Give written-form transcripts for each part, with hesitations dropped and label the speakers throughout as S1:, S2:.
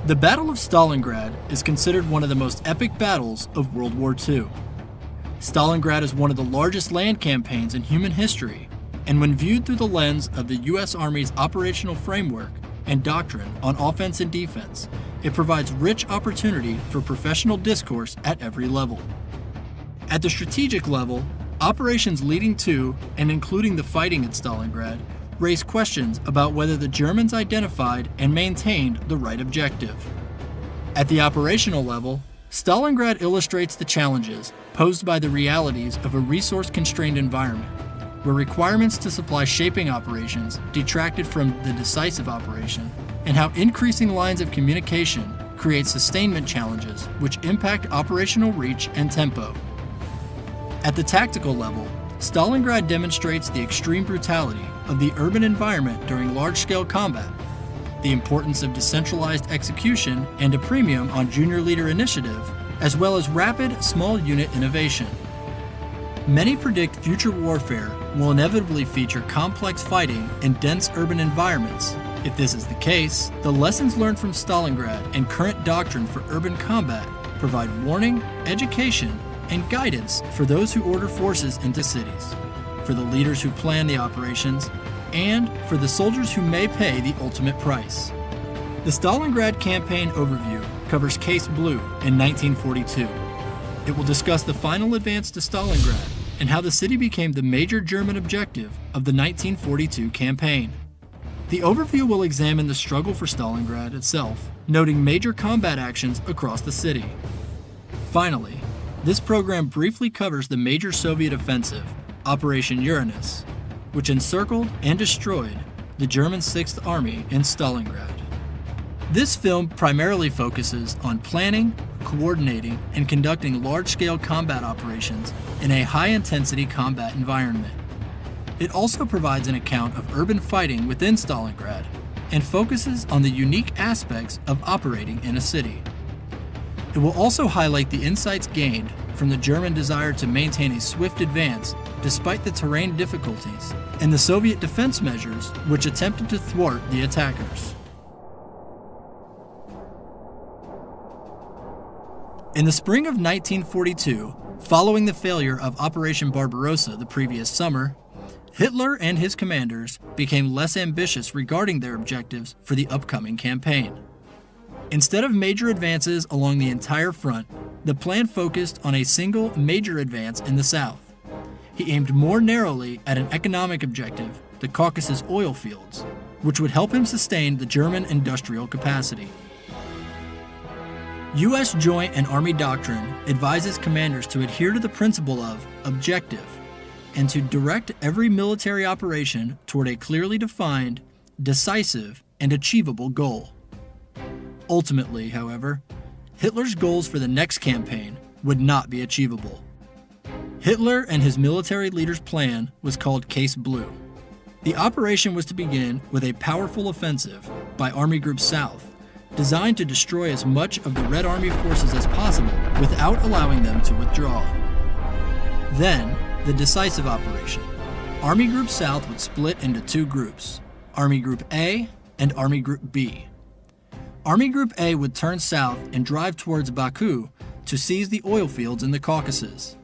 S1: The Battle of Stalingrad is considered one of the most epic battles of World War II. Stalingrad is one of the largest land campaigns in human history, and when viewed through the lens of the U.S. Army's operational framework and doctrine on offense and defense, it provides rich opportunity for professional discourse at every level. At the strategic level, operations leading to and including the fighting at Stalingrad raise questions about whether the Germans identified and maintained the right objective. At the operational level, Stalingrad illustrates the challenges posed by the realities of a resource-constrained environment, where requirements to supply shaping operations detracted from the decisive operation, and how increasing lines of communication create sustainment challenges which impact operational reach and tempo. At the tactical level, Stalingrad demonstrates the extreme brutality of the urban environment during large-scale combat, the importance of decentralized execution and a premium on junior leader initiative, as well as rapid, small unit innovation. Many predict future warfare will inevitably feature complex fighting in dense urban environments. If this is the case, the lessons learned from Stalingrad and current doctrine for urban combat provide warning, education, and guidance for those who order forces into cities, for the leaders who plan the operations, and for the soldiers who may pay the ultimate price. The Stalingrad campaign overview covers Case Blau in 1942. It will discuss the final advance to Stalingrad and how the city became the major German objective of the 1942 campaign. The overview will examine the struggle for Stalingrad itself, noting major combat actions across the city. Finally, this program briefly covers the major Soviet offensive, Operation Uranus, which encircled and destroyed the German 6th Army in Stalingrad. This film primarily focuses on planning, coordinating, and conducting large-scale combat operations in a high-intensity combat environment. It also provides an account of urban fighting within Stalingrad and focuses on the unique aspects of operating in a city. It will also highlight the insights gained from the German desire to maintain a swift advance despite the terrain difficulties and the Soviet defense measures which attempted to thwart the attackers. In the spring of 1942, following the failure of Operation Barbarossa the previous summer, Hitler and his commanders became less ambitious regarding their objectives for the upcoming campaign. Instead of major advances along the entire front, the plan focused on a single major advance in the south. He aimed more narrowly at an economic objective, the Caucasus oil fields, which would help him sustain the German industrial capacity. U.S. Joint and Army doctrine advises commanders to adhere to the principle of objective and to direct every military operation toward a clearly defined, decisive, and achievable goal. Ultimately, however, Hitler's goals for the next campaign would not be achievable. Hitler and his military leaders' plan was called Case Blau. The operation was to begin with a powerful offensive by Army Group South, designed to destroy as much of the Red Army forces as possible without allowing them to withdraw. Then, the decisive operation. Army Group South would split into two groups, Army Group A and Army Group B. Army Group A would turn south and drive towards Baku to seize the oil fields in the Caucasus.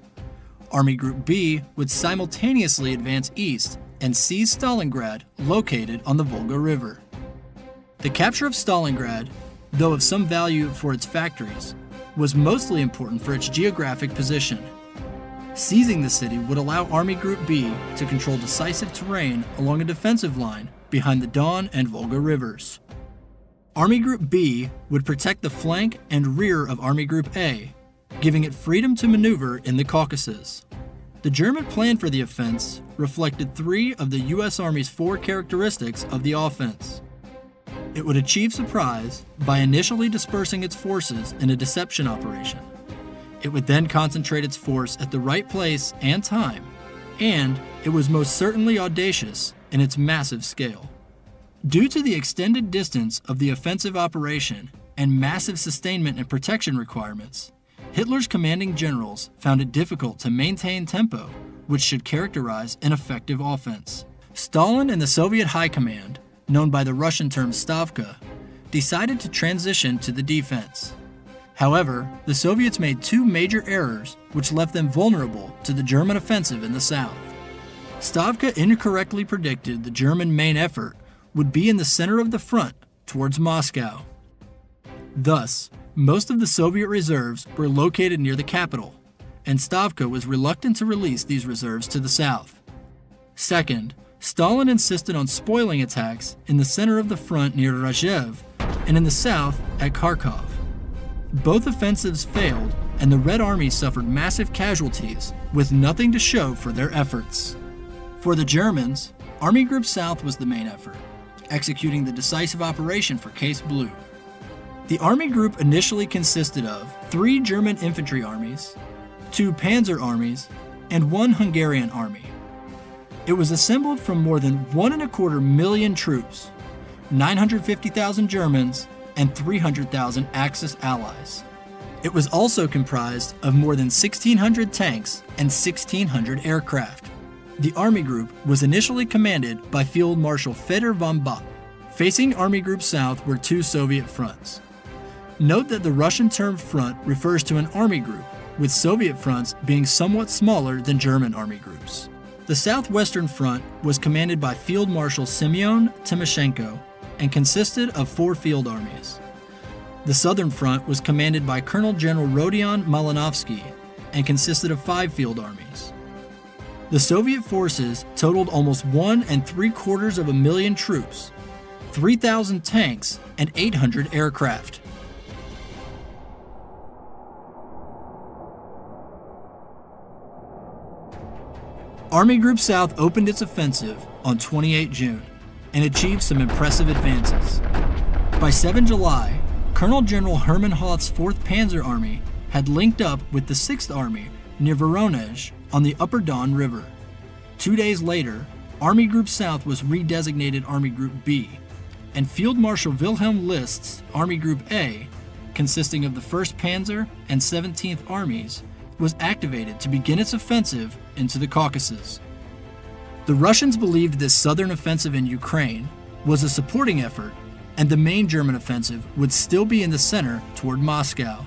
S1: Army Group B would simultaneously advance east and seize Stalingrad, located on the Volga River. The capture of Stalingrad, though of some value for its factories, was mostly important for its geographic position. Seizing the city would allow Army Group B to control decisive terrain along a defensive line behind the Don and Volga rivers. Army Group B would protect the flank and rear of Army Group A, giving it freedom to maneuver in the Caucasus. The German plan for the offense reflected 3 of the U.S. Army's 4 characteristics of the offense. It would achieve surprise by initially dispersing its forces in a deception operation. It would then concentrate its force at the right place and time, and it was most certainly audacious in its massive scale. Due to the extended distance of the offensive operation and massive sustainment and protection requirements, Hitler's commanding generals found it difficult to maintain tempo, which should characterize an effective offense. Stalin and the Soviet High Command, known by the Russian term Stavka, decided to transition to the defense. However, the Soviets made two major errors which left them vulnerable to the German offensive in the south. Stavka incorrectly predicted the German main effort would be in the center of the front towards Moscow. Thus, most of the Soviet reserves were located near the capital, and Stavka was reluctant to release these reserves to the south. Second, Stalin insisted on spoiling attacks in the center of the front near Rajev and in the south at Kharkov. Both offensives failed, and the Red Army suffered massive casualties with nothing to show for their efforts. For the Germans, Army Group South was the main effort, executing the decisive operation for Case Blau. The Army Group initially consisted of 3 German infantry armies, 2 panzer armies, and 1 Hungarian army. It was assembled from more than 1.25 million troops, 950,000 Germans, and 300,000 Axis allies. It was also comprised of more than 1,600 tanks and 1,600 aircraft. The Army Group was initially commanded by Field Marshal Fedor von Bock. Facing Army Group South were 2 Soviet fronts. Note that the Russian term front refers to an army group, with Soviet fronts being somewhat smaller than German army groups. The Southwestern Front was commanded by Field Marshal Semyon Timoshenko and consisted of 4 field armies. The Southern Front was commanded by Colonel General Rodion Malinovsky and consisted of 5 field armies. The Soviet forces totaled almost 1.75 million troops, 3,000 tanks, and 800 aircraft. Army Group South opened its offensive on 28 June and achieved some impressive advances. By 7 July, Colonel General Hermann Hoth's 4th Panzer Army had linked up with the 6th Army near Voronezh on the Upper Don River. 2 days later, Army Group South was redesignated Army Group B, and Field Marshal Wilhelm List's Army Group A, consisting of the 1st Panzer and 17th Armies, was activated to begin its offensive into the Caucasus. The Russians believed this southern offensive in Ukraine was a supporting effort, and the main German offensive would still be in the center toward Moscow.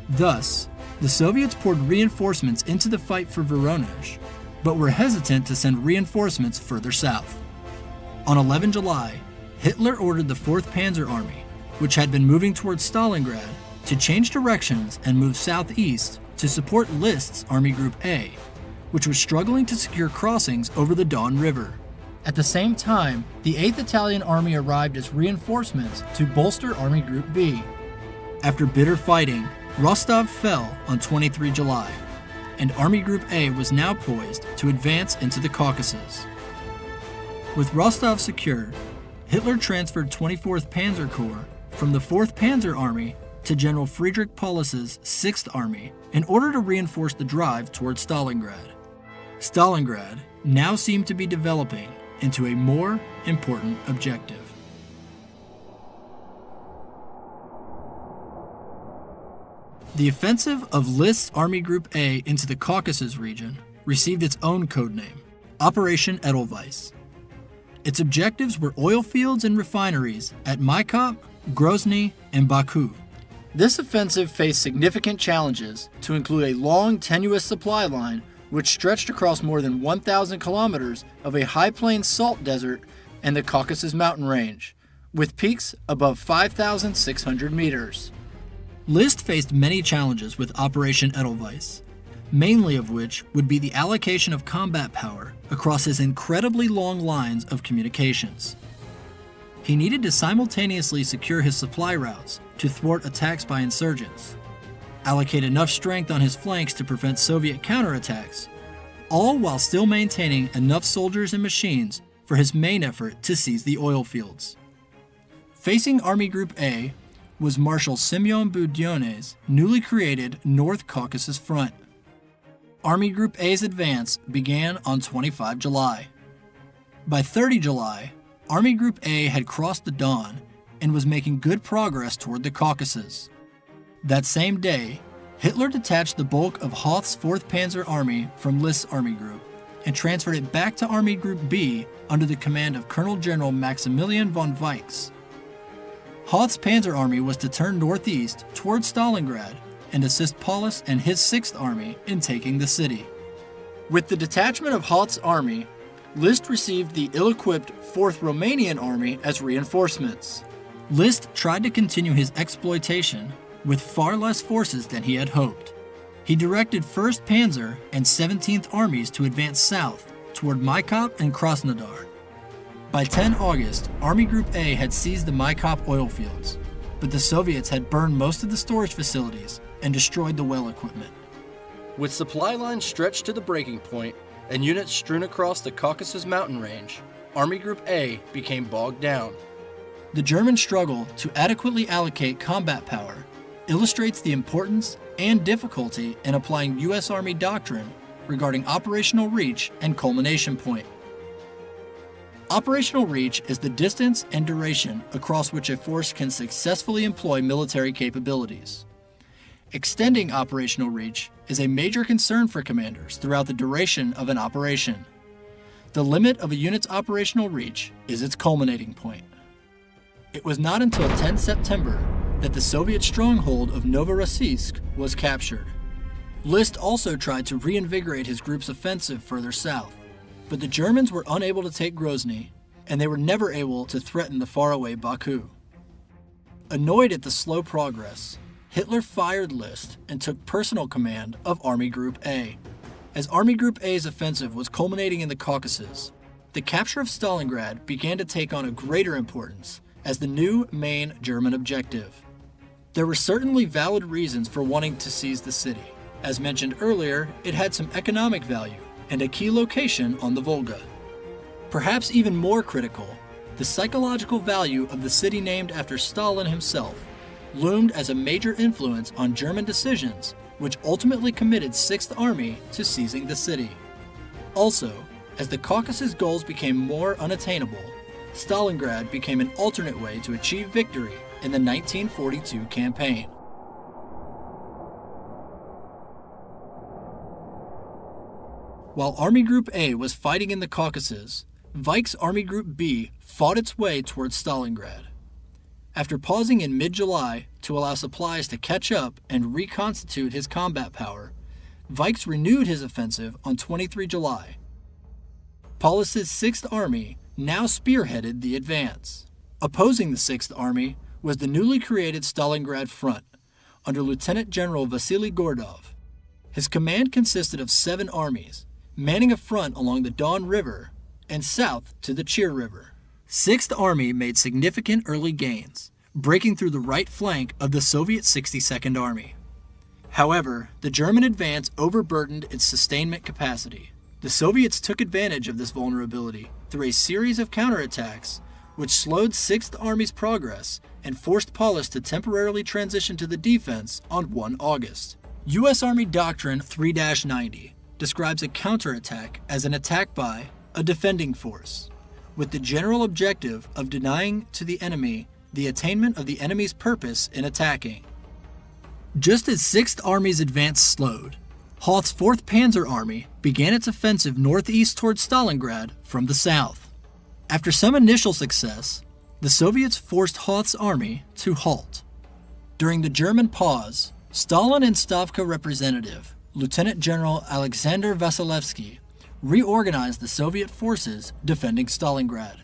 S1: Thus, the Soviets poured reinforcements into the fight for Voronezh, but were hesitant to send reinforcements further south. On 11 July, Hitler ordered the 4th Panzer Army, which had been moving towards Stalingrad, to change directions and move southeast to support List's Army Group A, which was struggling to secure crossings over the Don River. At the same time, the 8th Italian Army arrived as reinforcements to bolster Army Group B. After bitter fighting, Rostov fell on 23 July, and Army Group A was now poised to advance into the Caucasus. With Rostov secured, Hitler transferred 24th Panzer Corps from the 4th Panzer Army to General Friedrich Paulus's 6th Army in order to reinforce the drive towards Stalingrad. Stalingrad now seemed to be developing into a more important objective. The offensive of List's Army Group A into the Caucasus region received its own codename, Operation Edelweiss. Its objectives were oil fields and refineries at Maykop, Grozny, and Baku. This offensive faced significant challenges to include a long, tenuous supply line which stretched across more than 1,000 kilometers of a high-plains salt desert and the Caucasus mountain range, with peaks above 5,600 meters. List faced many challenges with Operation Edelweiss, mainly of which would be the allocation of combat power across his incredibly long lines of communications. He needed to simultaneously secure his supply routes to thwart attacks by insurgents, allocate enough strength on his flanks to prevent Soviet counterattacks, all while still maintaining enough soldiers and machines for his main effort to seize the oil fields. Facing Army Group A was Marshal Semyon Budionny's newly created North Caucasus Front. Army Group A's advance began on 25 July. By 30 July, Army Group A had crossed the Don and was making good progress toward the Caucasus. That same day, Hitler detached the bulk of Hoth's 4th Panzer Army from List's Army Group and transferred it back to Army Group B under the command of Colonel General Maximilian von Weichs. Hoth's Panzer Army was to turn northeast towards Stalingrad and assist Paulus and his 6th Army in taking the city. With the detachment of Hoth's army, List received the ill-equipped 4th Romanian Army as reinforcements. List tried to continue his exploitation with far less forces than he had hoped. He directed 1st Panzer and 17th Armies to advance south toward Maikop and Krasnodar. By 10 August, Army Group A had seized the Maikop oil fields, but the Soviets had burned most of the storage facilities and destroyed the well equipment. With supply lines stretched to the breaking point and units strewn across the Caucasus mountain range, Army Group A became bogged down. The German struggle to adequately allocate combat power illustrates the importance and difficulty in applying U.S. Army doctrine regarding operational reach and culmination point. Operational reach is the distance and duration across which a force can successfully employ military capabilities. Extending operational reach is a major concern for commanders throughout the duration of an operation. The limit of a unit's operational reach is its culminating point. It was not until 10 September that the Soviet stronghold of Novorossiysk was captured. List also tried to reinvigorate his group's offensive further south, but the Germans were unable to take Grozny, and they were never able to threaten the faraway Baku. Annoyed at the slow progress, Hitler fired List and took personal command of Army Group A. As Army Group A's offensive was culminating in the Caucasus, the capture of Stalingrad began to take on a greater importance as the new main German objective. There were certainly valid reasons for wanting to seize the city. As mentioned earlier, it had some economic value and a key location on the Volga. Perhaps even more critical, the psychological value of the city named after Stalin himself loomed as a major influence on German decisions, which ultimately committed 6th Army to seizing the city. Also, as the Caucasus goals became more unattainable, Stalingrad became an alternate way to achieve victory in the 1942 campaign. While Army Group A was fighting in the Caucasus, Weich's Army Group B fought its way towards Stalingrad. After pausing in mid-July to allow supplies to catch up and reconstitute his combat power, Weichs renewed his offensive on 23 July. Paulus's 6th Army now spearheaded the advance. Opposing the 6th Army was the newly created Stalingrad Front, under Lieutenant General Vasily Gordov. His command consisted of 7 armies, manning a front along the Don River and south to the Chir River. 6th Army made significant early gains, breaking through the right flank of the Soviet 62nd Army. However, the German advance overburdened its sustainment capacity. The Soviets took advantage of this vulnerability through a series of counterattacks, which slowed 6th Army's progress and forced Paulus to temporarily transition to the defense on 1 August. U.S. Army Doctrine 3-90 describes a counterattack as an attack by a defending force, with the general objective of denying to the enemy the attainment of the enemy's purpose in attacking. Just as 6th Army's advance slowed, Hoth's 4th Panzer Army began its offensive northeast towards Stalingrad from the south. After some initial success, the Soviets forced Hoth's army to halt. During the German pause, Stalin and Stavka representative, Lieutenant General Alexander Vasilevsky, reorganized the Soviet forces defending Stalingrad.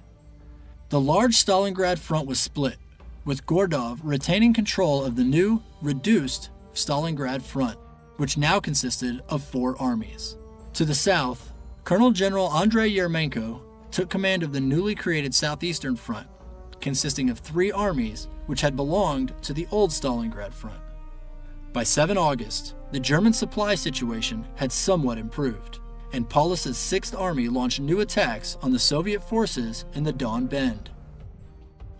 S1: The large Stalingrad front was split, with Gordov retaining control of the new, reduced Stalingrad front, which now consisted of 4 armies. To the south, Colonel General Andrei Yermenko took command of the newly created Southeastern Front, consisting of 3 armies which had belonged to the old Stalingrad front. By 7 August, the German supply situation had somewhat improved, and Paulus's 6th Army launched new attacks on the Soviet forces in the Don Bend.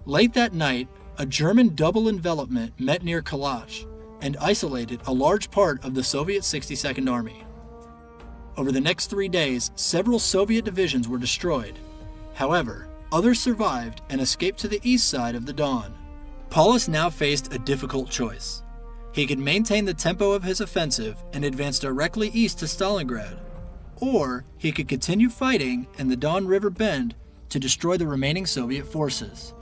S1: Late that night, a German double envelopment met near Kalach and isolated a large part of the Soviet 62nd Army. Over the next 3 days, several Soviet divisions were destroyed. However, others survived and escaped to the east side of the Don. Paulus now faced a difficult choice. He could maintain the tempo of his offensive and advance directly east to Stalingrad, or he could continue fighting in the Don River Bend to destroy the remaining Soviet forces.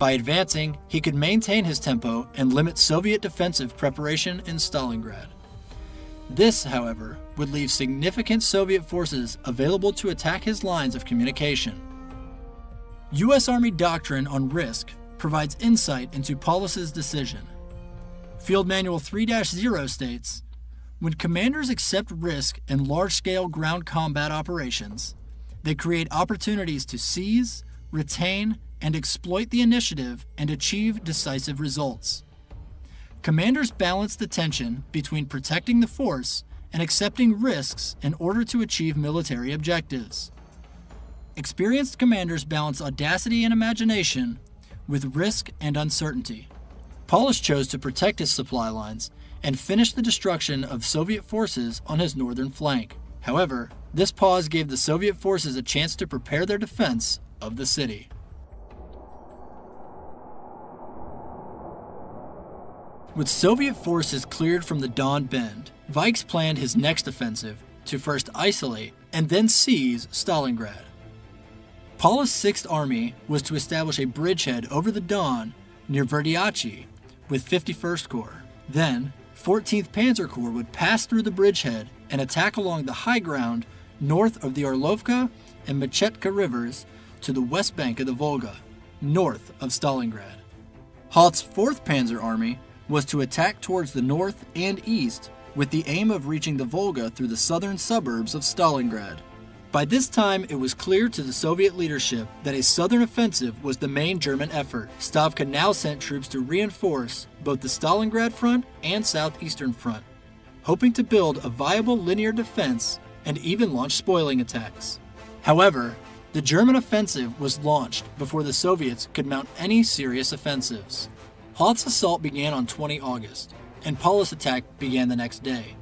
S1: By advancing, he could maintain his tempo and limit Soviet defensive preparation in Stalingrad. This, however, would leave significant Soviet forces available to attack his lines of communication. U.S. Army doctrine on risk provides insight into Paulus's decision. Field Manual 3-0 states, "When commanders accept risk in large-scale ground combat operations, they create opportunities to seize, retain, and exploit the initiative and achieve decisive results. Commanders balance the tension between protecting the force and accepting risks in order to achieve military objectives. Experienced commanders balance audacity and imagination with risk and uncertainty." Paulus chose to protect his supply lines and finish the destruction of Soviet forces on his northern flank. However, this pause gave the Soviet forces a chance to prepare their defense of the city. With Soviet forces cleared from the Don Bend, Vikes planned his next offensive to first isolate and then seize Stalingrad. Paulus' 6th Army was to establish a bridgehead over the Don near Verdiachi with 51st Corps. Then, 14th Panzer Corps would pass through the bridgehead and attack along the high ground north of the Orlovka and Machetka rivers to the west bank of the Volga, north of Stalingrad. Hoth's 4th Panzer Army was to attack towards the north and east with the aim of reaching the Volga through the southern suburbs of Stalingrad. By this time, it was clear to the Soviet leadership that a southern offensive was the main German effort. Stavka now sent troops to reinforce both the Stalingrad front and southeastern front, hoping to build a viable linear defense and even launch spoiling attacks. However, the German offensive was launched before the Soviets could mount any serious offensives. Hoth's assault began on 20 August, and Paulus' attack began the next day.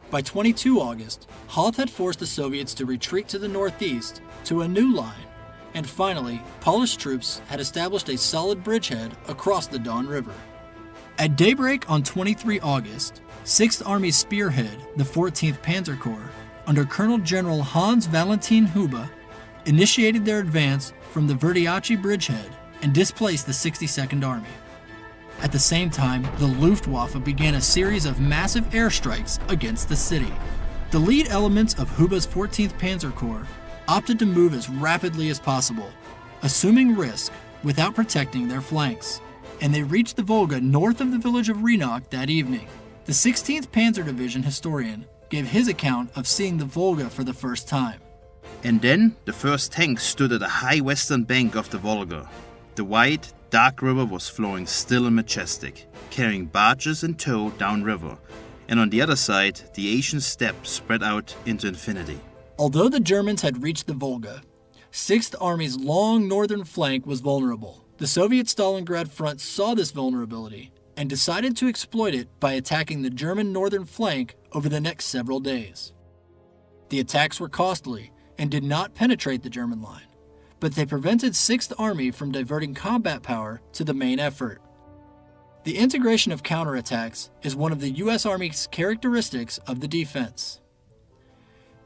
S1: By 22 August, Hoth had forced the Soviets to retreat to the northeast to a new line, and finally, Polish troops had established a solid bridgehead across the Don River. At daybreak on 23 August, 6th Army's spearhead, the 14th Panzer Corps, under Colonel General Hans Valentin Hube, initiated their advance from the Verdiachi bridgehead and displaced the 62nd Army. At the same time, the Luftwaffe began a series of massive airstrikes against the city. The lead elements of Hube's 14th Panzer Corps opted to move as rapidly as possible, assuming risk without protecting their flanks, and they reached the Volga north of the village of Rynok that evening. The 16th Panzer Division historian gave his account of seeing the Volga for the first time.
S2: And then the first tank stood at the high western bank of the Volga. The wide, dark river was flowing still and majestic, carrying barges in tow downriver, and on the other side, the Asian steppe spread out into infinity.
S1: Although the Germans had reached the Volga, 6th Army's long northern flank was vulnerable. The Soviet Stalingrad front saw this vulnerability and decided to exploit it by attacking the German northern flank over the next several days. The attacks were costly and did not penetrate the German line, but they prevented 6th Army from diverting combat power to the main effort. The integration of counterattacks is one of the U.S. Army's characteristics of the defense.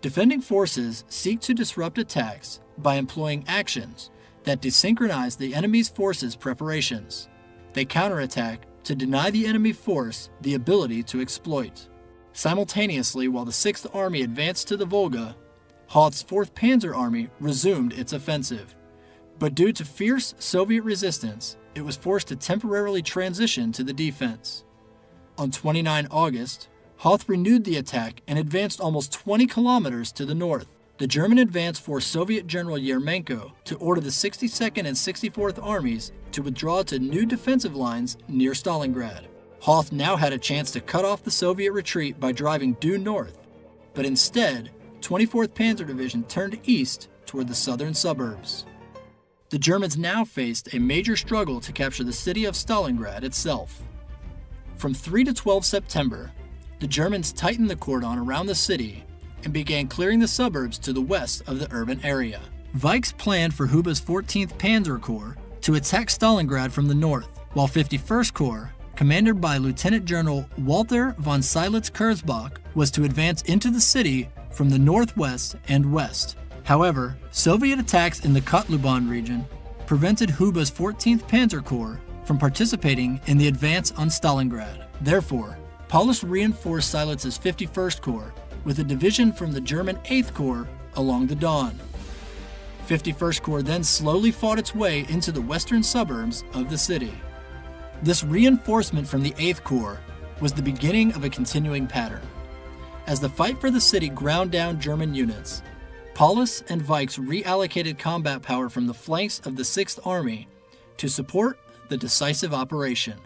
S1: Defending forces seek to disrupt attacks by employing actions that desynchronize the enemy's forces' preparations. They counterattack to deny the enemy force the ability to exploit. Simultaneously, while the 6th Army advanced to the Volga, Hoth's 4th Panzer Army resumed its offensive, but due to fierce Soviet resistance, it was forced to temporarily transition to the defense. On 29 August, Hoth renewed the attack and advanced almost 20 kilometers to the north. The German advance forced Soviet General Yermenko to order the 62nd and 64th Armies to withdraw to new defensive lines near Stalingrad. Hoth now had a chance to cut off the Soviet retreat by driving due north, but instead, 24th Panzer Division turned east toward the southern suburbs. The Germans now faced a major struggle to capture the city of Stalingrad itself. From 3 to 12 September, the Germans tightened the cordon around the city and began clearing the suburbs to the west of the urban area. Vikes planned for Hube's 14th Panzer Corps to attack Stalingrad from the north, while 51st Corps, commanded by Lieutenant General Walter von Seydlitz-Kurzbach, was to advance into the city from the northwest and west. However, Soviet attacks in the Kotluban region prevented Huba's 14th Panzer Corps from participating in the advance on Stalingrad. Therefore, Paulus reinforced Seydlitz's 51st Corps with a division from the German 8th Corps along the Don. 51st Corps then slowly fought its way into the western suburbs of the city. This reinforcement from the 8th Corps was the beginning of a continuing pattern. As the fight for the city ground down German units, Paulus and Vikes reallocated combat power from the flanks of the 6th Army to support the decisive operation.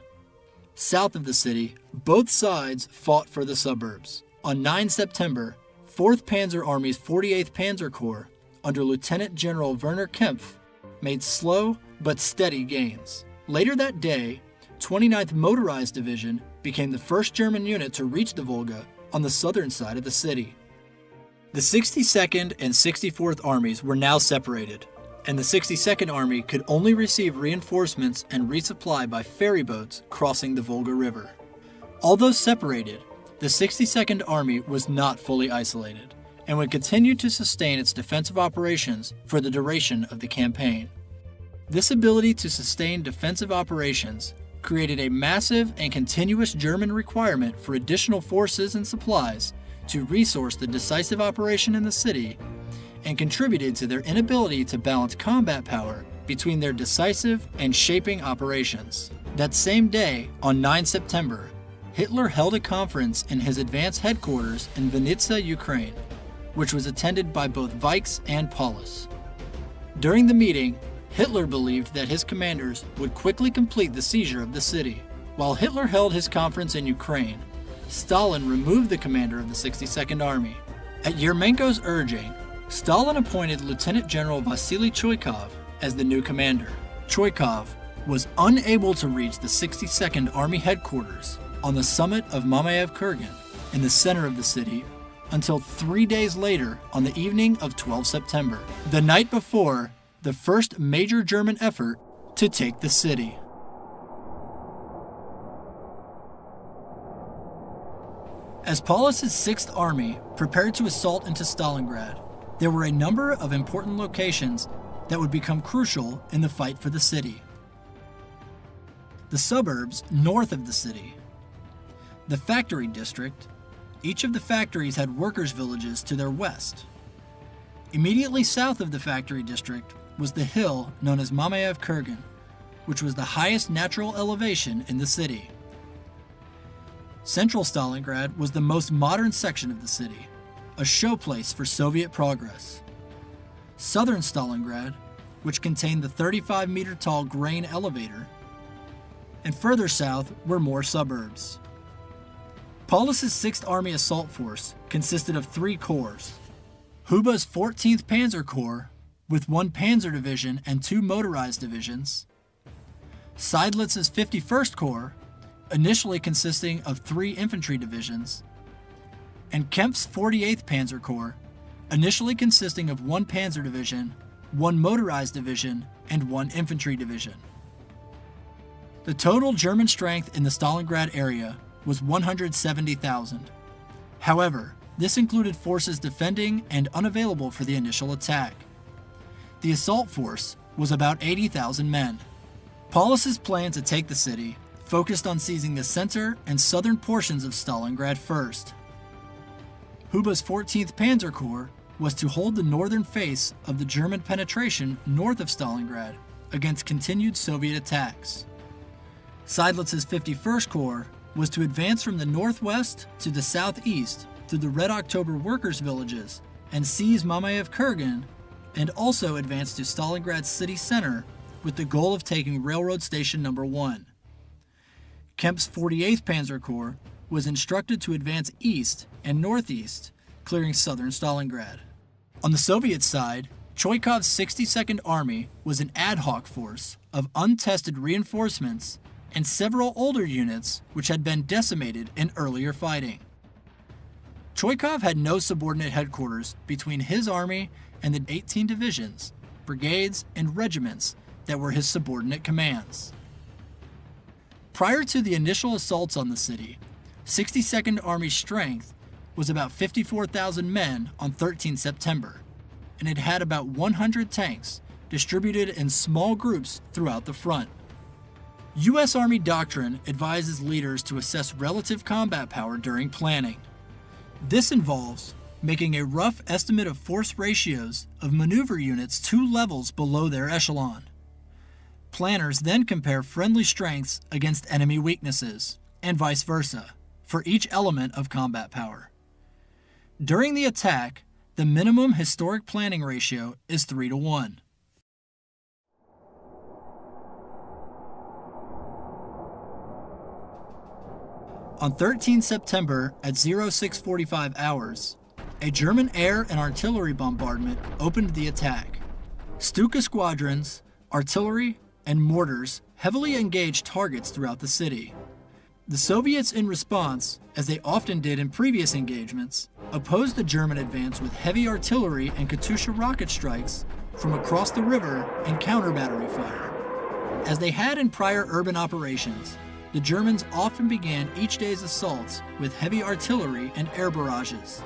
S1: South of the city, both sides fought for the suburbs. On 9 September, 4th Panzer Army's 48th Panzer Corps, under Lieutenant General Werner Kempf, made slow but steady gains. Later that day, 29th Motorized Division became the first German unit to reach the Volga on the southern side of the city. The 62nd and 64th Armies were now separated, and the 62nd Army could only receive reinforcements and resupply by ferry boats crossing the Volga River. Although separated, the 62nd Army was not fully isolated and would continue to sustain its defensive operations for the duration of the campaign. This ability to sustain defensive operations created a massive and continuous German requirement for additional forces and supplies to resource the decisive operation in the city, and contributed to their inability to balance combat power between their decisive and shaping operations. That same day, on 9 September, Hitler held a conference in his advance headquarters in Vinnytsia, Ukraine, which was attended by both Vikes and Paulus. During the meeting, Hitler believed that his commanders would quickly complete the seizure of the city. While Hitler held his conference in Ukraine, Stalin removed the commander of the 62nd Army. At Yermenko's urging, Stalin appointed Lieutenant General Vasily Choykov as the new commander. Choykov was unable to reach the 62nd Army headquarters on the summit of Mamayev Kurgan in the center of the city until 3 days later on the evening of 12 September, the night before the first major German effort to take the city. As Paulus's 6th Army prepared to assault into Stalingrad, there were a number of important locations that would become crucial in the fight for the city. The suburbs north of the city, the factory district. Each of the factories had workers' villages to their west. Immediately south of the factory district was the hill known as Mamayev Kurgan, which was the highest natural elevation in the city. Central Stalingrad was the most modern section of the city, a showplace for Soviet progress. Southern Stalingrad, which contained the 35-meter-tall grain elevator, and further south were more suburbs. Paulus's 6th Army assault force consisted of 3 corps: Huba's 14th Panzer Corps, with 1 Panzer Division and 2 motorized divisions; Seydlitz's 51st Corps, initially consisting of 3 infantry divisions; and Kempf's 48th Panzer Corps, initially consisting of 1 Panzer Division, 1 motorized division, and 1 infantry division. The total German strength in the Stalingrad area was 170,000. However, this included forces defending and unavailable for the initial attack. The assault force was about 80,000 men. Paulus's plan to take the city focused on seizing the center and southern portions of Stalingrad first. Huba's 14th Panzer Corps was to hold the northern face of the German penetration north of Stalingrad against continued Soviet attacks. Seydlitz's 51st Corps was to advance from the northwest to the southeast through the Red October workers' villages and seize Mamayev Kurgan, and also advance to Stalingrad's city center with the goal of taking Railroad Station No. 1. Kempf's 48th Panzer Corps was instructed to advance east and northeast, clearing southern Stalingrad. On the Soviet side, Choykov's 62nd Army was an ad hoc force of untested reinforcements and several older units which had been decimated in earlier fighting. Choykov had no subordinate headquarters between his army and the 18 divisions, brigades, and regiments that were his subordinate commands. Prior to the initial assaults on the city, 62nd Army's strength was about 54,000 men on 13 September, and it had about 100 tanks, distributed in small groups throughout the front. U.S. Army doctrine advises leaders to assess relative combat power during planning. This involves making a rough estimate of force ratios of maneuver units 2 levels below their echelon. Planners then compare friendly strengths against enemy weaknesses, and vice versa, for each element of combat power. During the attack, the minimum historic planning ratio is 3-to-1. On 13 September at 0645 hours, a German air and artillery bombardment opened the attack. Stuka squadrons, artillery, and mortars heavily engaged targets throughout the city. The Soviets, in response, as they often did in previous engagements, opposed the German advance with heavy artillery and Katyusha rocket strikes from across the river and counter-battery fire. As they had in prior urban operations, the Germans often began each day's assaults with heavy artillery and air barrages.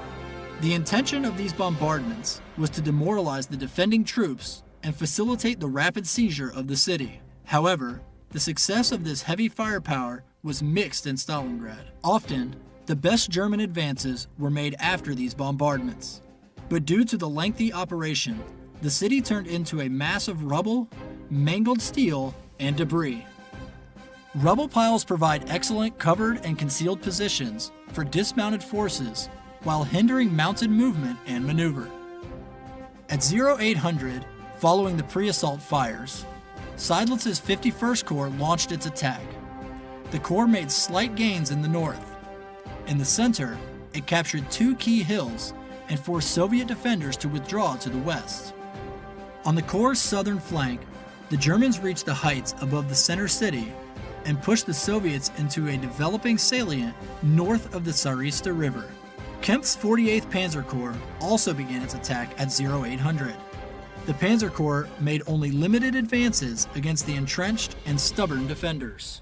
S1: The intention of these bombardments was to demoralize the defending troops and facilitate the rapid seizure of the city. However, the success of this heavy firepower was mixed in Stalingrad. Often, the best German advances were made after these bombardments. But due to the lengthy operation, the city turned into a mass of rubble, mangled steel, and debris. Rubble piles provide excellent covered and concealed positions for dismounted forces while hindering mounted movement and maneuver. At 0800, following the pre-assault fires, Seidlitz's 51st Corps launched its attack. The Corps made slight gains in the north. In the center, it captured 2 key hills and forced Soviet defenders to withdraw to the west. On the Corps' southern flank, the Germans reached the heights above the center city and pushed the Soviets into a developing salient north of the Tsarista River. Kempf's 48th Panzer Corps also began its attack at 0800. The Panzer Corps made only limited advances against the entrenched and stubborn defenders.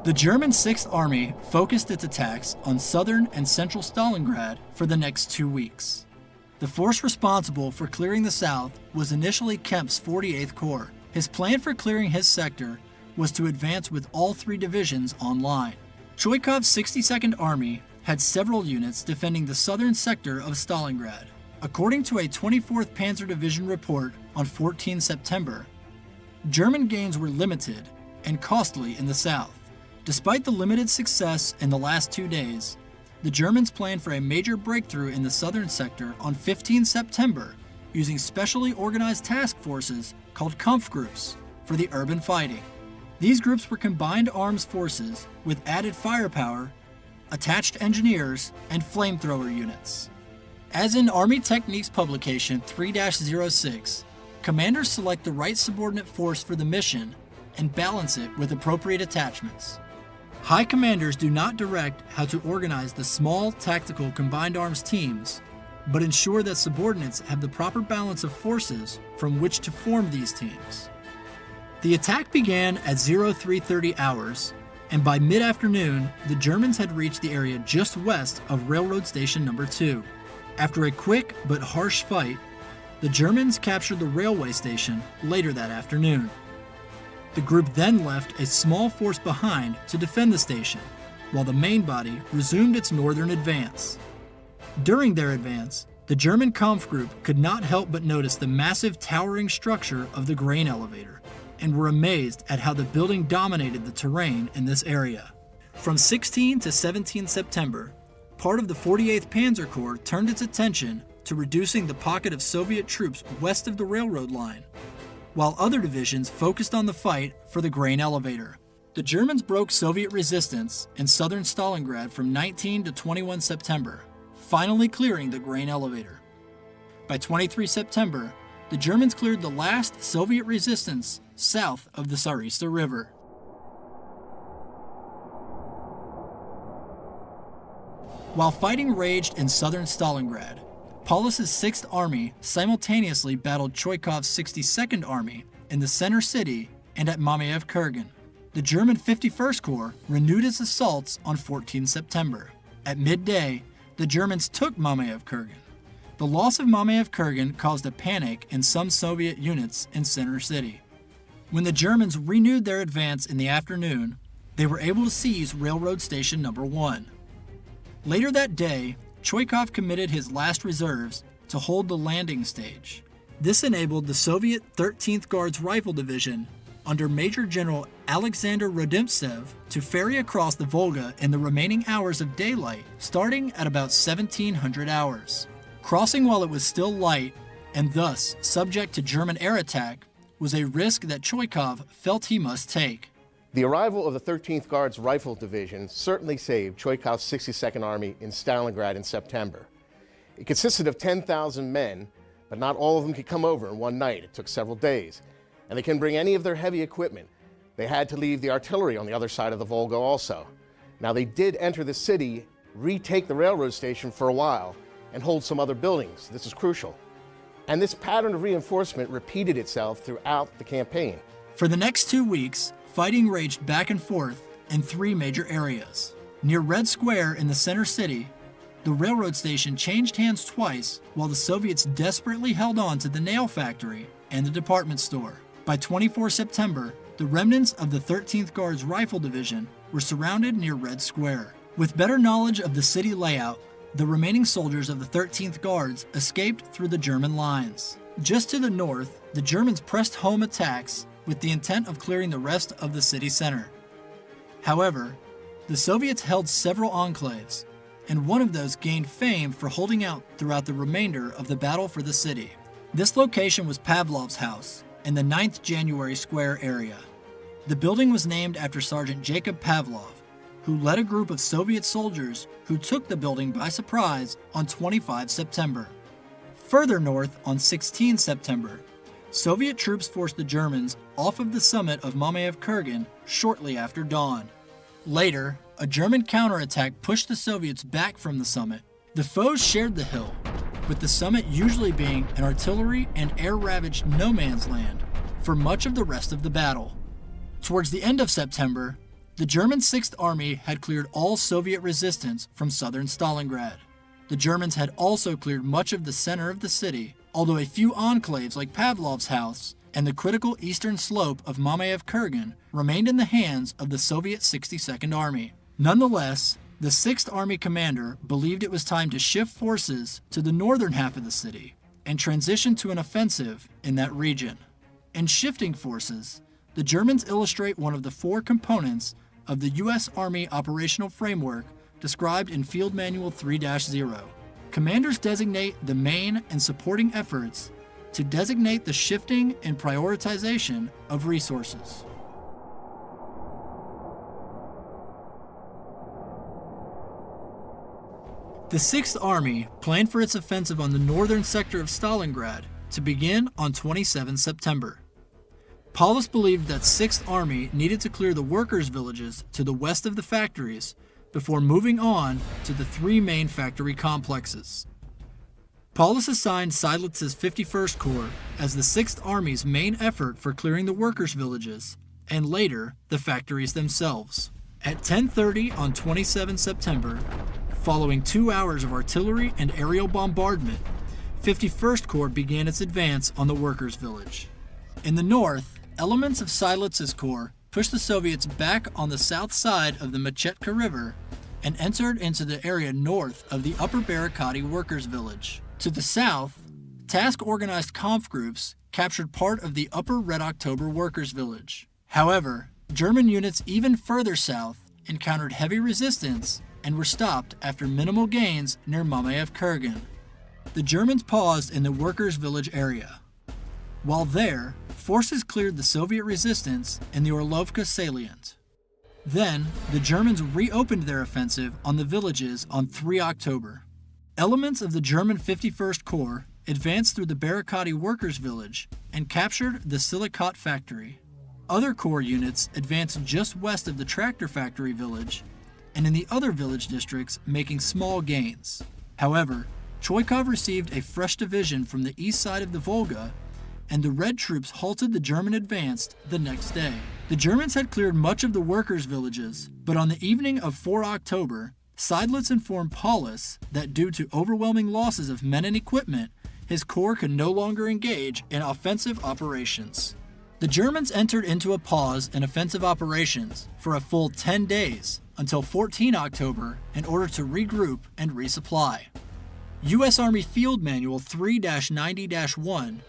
S1: The German 6th Army focused its attacks on southern and central Stalingrad for the next 2 weeks. The force responsible for clearing the south was initially Kempf's 48th Corps. His plan for clearing his sector was to advance with all 3 divisions online. Choikov's 62nd Army had several units defending the southern sector of Stalingrad. According to a 24th Panzer Division report on 14 September, German gains were limited and costly in the south. Despite the limited success in the last 2 days, the Germans planned for a major breakthrough in the southern sector on 15 September using specially organized task forces called Kampfgruppen for the urban fighting. These groups were combined arms forces with added firepower, attached engineers, and flamethrower units. As in Army Techniques publication 3-06, commanders select the right subordinate force for the mission and balance it with appropriate attachments. High commanders do not direct how to organize the small tactical combined arms teams, but ensure that subordinates have the proper balance of forces from which to form these teams. The attack began at 0330 hours, and by mid-afternoon, the Germans had reached the area just west of Railroad Station No. 2. After a quick but harsh fight, the Germans captured the railway station later that afternoon. The group then left a small force behind to defend the station, while the main body resumed its northern advance. During their advance, the German Kampfgruppe could not help but notice the massive towering structure of the grain elevator, and were amazed at how the building dominated the terrain in this area. From 16 to 17 September, part of the 48th Panzer Corps turned its attention to reducing the pocket of Soviet troops west of the railroad line, while other divisions focused on the fight for the grain elevator. The Germans broke Soviet resistance in southern Stalingrad from 19 to 21 September, finally clearing the grain elevator. By 23 September, the Germans cleared the last Soviet resistance south of the Tsarista River. While fighting raged in southern Stalingrad, Paulus's 6th Army simultaneously battled Choikov's 62nd Army in the center city and at Mamayev Kurgan. The German 51st Corps renewed its assaults on 14 September. At midday, the Germans took Mamayev-Kurgan. The loss of Mamayev-Kurgan caused a panic in some Soviet units in Center City. When the Germans renewed their advance in the afternoon, they were able to seize Railroad Station No. 1. Later that day, Choikov committed his last reserves to hold the landing stage. This enabled the Soviet 13th Guards Rifle Division under Major General Alexander Rodimtsev to ferry across the Volga in the remaining hours of daylight, starting at about 1700 hours. Crossing while it was still light, and thus subject to German air attack, was a risk that Choikov felt he must take.
S3: The arrival of the 13th Guards Rifle Division certainly saved Choikov's 62nd Army in Stalingrad in September. It consisted of 10,000 men, but not all of them could come over in one night. It took several days. And they couldn't bring any of their heavy equipment. They had to leave the artillery on the other side of the Volga also. Now they did enter the city, retake the railroad station for a while, and hold some other buildings. This is crucial. And this pattern of reinforcement repeated itself throughout the campaign.
S1: For the next 2 weeks, fighting raged back and forth in 3 major areas. Near Red Square in the center city, the railroad station changed hands twice while the Soviets desperately held on to the nail factory and the department store. By 24 September, the remnants of the 13th Guards Rifle Division were surrounded near Red Square. With better knowledge of the city layout, the remaining soldiers of the 13th Guards escaped through the German lines. Just to the north, the Germans pressed home attacks with the intent of clearing the rest of the city center. However, the Soviets held several enclaves, and one of those gained fame for holding out throughout the remainder of the battle for the city. This location was Pavlov's house in the 9th January Square area. The building was named after Sergeant Jacob Pavlov, who led a group of Soviet soldiers who took the building by surprise on 25 September. Further north, on 16 September, Soviet troops forced the Germans off of the summit of Mamayev-Kurgan shortly after dawn. Later, a German counterattack pushed the Soviets back from the summit. The foes shared the hill, with the summit usually being an artillery and air-ravaged no man's land for much of the rest of the battle. Towards the end of September, the German 6th Army had cleared all Soviet resistance from southern Stalingrad. The Germans had also cleared much of the center of the city, although a few enclaves like Pavlov's house and the critical eastern slope of Mamayev-Kurgan remained in the hands of the Soviet 62nd Army. Nonetheless, the 6th Army commander believed it was time to shift forces to the northern half of the city and transition to an offensive in that region. In shifting forces, the Germans illustrate one of the 4 components of the U.S. Army operational framework described in Field Manual 3-0. Commanders designate the main and supporting efforts to designate the shifting and prioritization of resources. The 6th Army planned for its offensive on the northern sector of Stalingrad to begin on 27 September. Paulus believed that 6th Army needed to clear the workers' villages to the west of the factories before moving on to the 3 main factory complexes. Paulus assigned Seydlitz's 51st Corps as the 6th Army's main effort for clearing the workers' villages, and later, the factories themselves. At 10:30 on 27 September, following 2 hours of artillery and aerial bombardment, 51st Corps began its advance on the workers' village. In the north, elements of Seydlitz's Corps pushed the Soviets back on the south side of the Machetka River and entered into the area north of the Upper Barakati workers' village. To the south, task-organized Kampf groups captured part of the Upper Red October workers' village. However, German units even further south encountered heavy resistance and were stopped after minimal gains near Mamayev-Kurgan. The Germans paused in the workers' village area. While there, forces cleared the Soviet resistance in the Orlovka salient. Then, the Germans reopened their offensive on the villages on 3 October. Elements of the German 51st Corps advanced through the Barakati workers' village and captured the Silicate factory. Other Corps units advanced just west of the tractor factory village and in the other village districts, making small gains. However, Choikov received a fresh division from the east side of the Volga, and the Red troops halted the German advance the next day. The Germans had cleared much of the workers' villages, but on the evening of 4 October, Seidlitz informed Paulus that due to overwhelming losses of men and equipment, his corps could no longer engage in offensive operations. The Germans entered into a pause in offensive operations for a full 10 days until 14 October in order to regroup and resupply. U.S. Army Field Manual 3-90-1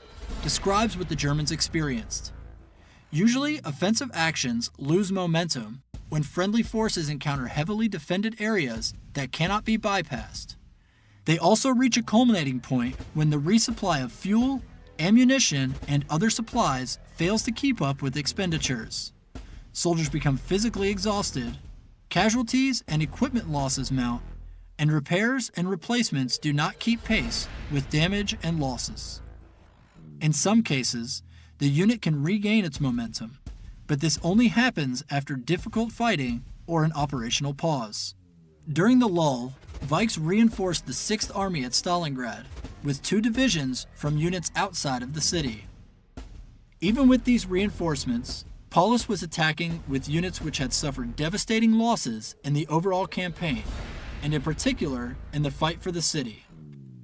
S1: describes what the Germans experienced. Usually, offensive actions lose momentum when friendly forces encounter heavily defended areas that cannot be bypassed. They also reach a culminating point when the resupply of fuel, ammunition, and other supplies fails to keep up with expenditures. Soldiers become physically exhausted, casualties and equipment losses mount, and repairs and replacements do not keep pace with damage and losses. In some cases, the unit can regain its momentum, but this only happens after difficult fighting or an operational pause. During the lull, Vikes reinforced the 6th Army at Stalingrad with 2 divisions from units outside of the city. Even with these reinforcements, Paulus was attacking with units which had suffered devastating losses in the overall campaign, and in particular in the fight for the city.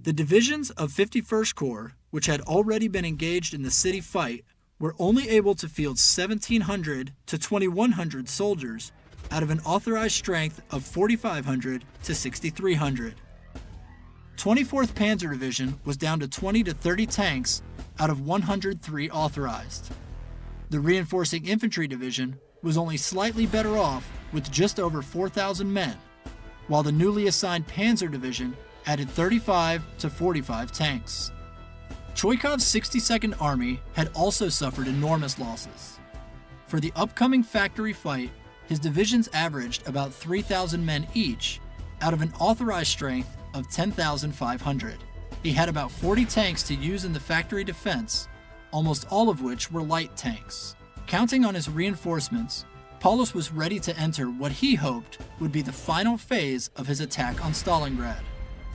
S1: The divisions of 51st Corps, which had already been engaged in the city fight, were only able to field 1,700 to 2,100 soldiers out of an authorized strength of 4,500 to 6,300. 24th Panzer Division was down to 20 to 30 tanks out of 103 authorized. The Reinforcing Infantry Division was only slightly better off with just over 4,000 men, while the newly assigned Panzer Division added 35 to 45 tanks. Choikov's 62nd Army had also suffered enormous losses. For the upcoming factory fight, his divisions averaged about 3,000 men each out of an authorized strength of 10,500. He had about 40 tanks to use in the factory defense, almost all of which were light tanks. Counting on his reinforcements, Paulus was ready to enter what he hoped would be the final phase of his attack on Stalingrad.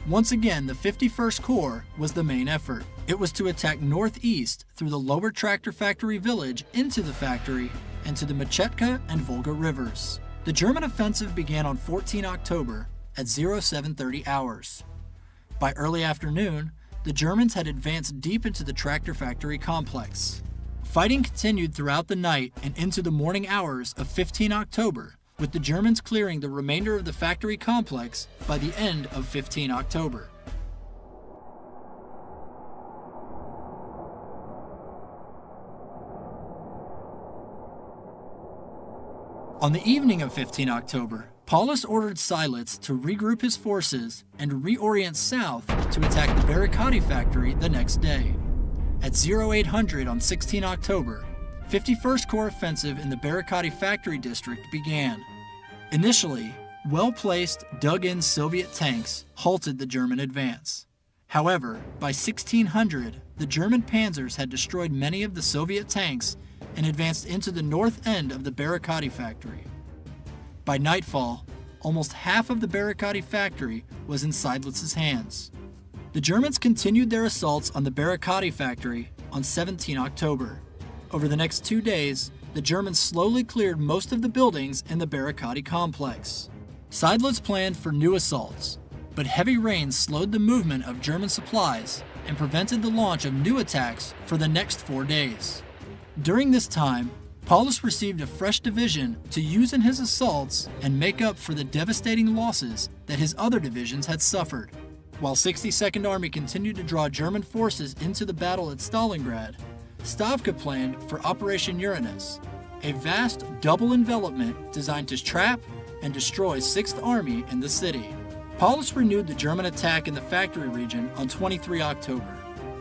S1: Once again, the 51st Corps was the main effort. It was to attack northeast through the lower tractor factory village into the factory and to the Machetka and Volga rivers. The German offensive began on 14 October at 0730 hours. By early afternoon, the Germans had advanced deep into the tractor factory complex. Fighting continued throughout the night and into the morning hours of 15 October, with the Germans clearing the remainder of the factory complex by the end of 15 October. On the evening of 15 October, Paulus ordered Seidlitz to regroup his forces and reorient south to attack the Barricadi factory the next day. At 0800 on 16 October, 51st Corps offensive in the Barricadi factory district began. Initially, well-placed, dug-in Soviet tanks halted the German advance. However, by 1600, the German panzers had destroyed many of the Soviet tanks and advanced into the north end of the Barricadi factory. By nightfall, almost half of the Barricadi factory was in Seidlitz's hands. The Germans continued their assaults on the Barricadi factory on 17 October. Over the next 2 days, the Germans slowly cleared most of the buildings in the Barricadi complex. Seidlitz planned for new assaults, but heavy rains slowed the movement of German supplies and prevented the launch of new attacks for the next 4 days. During this time, Paulus received a fresh division to use in his assaults and make up for the devastating losses that his other divisions had suffered. While 62nd Army continued to draw German forces into the battle at Stalingrad, Stavka planned for Operation Uranus, a vast double envelopment designed to trap and destroy 6th Army in the city. Paulus renewed the German attack in the factory region on 23 October.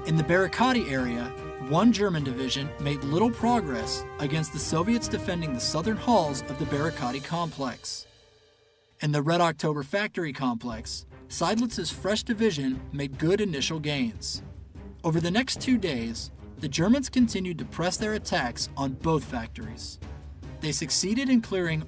S1: In the Barricadi area, one German division made little progress against the Soviets defending the southern halls of the Barricadi complex. In the Red October factory complex, Seidlitz's fresh division made good initial gains. Over the next 2 days, the Germans continued to press their attacks on both factories. They succeeded in clearing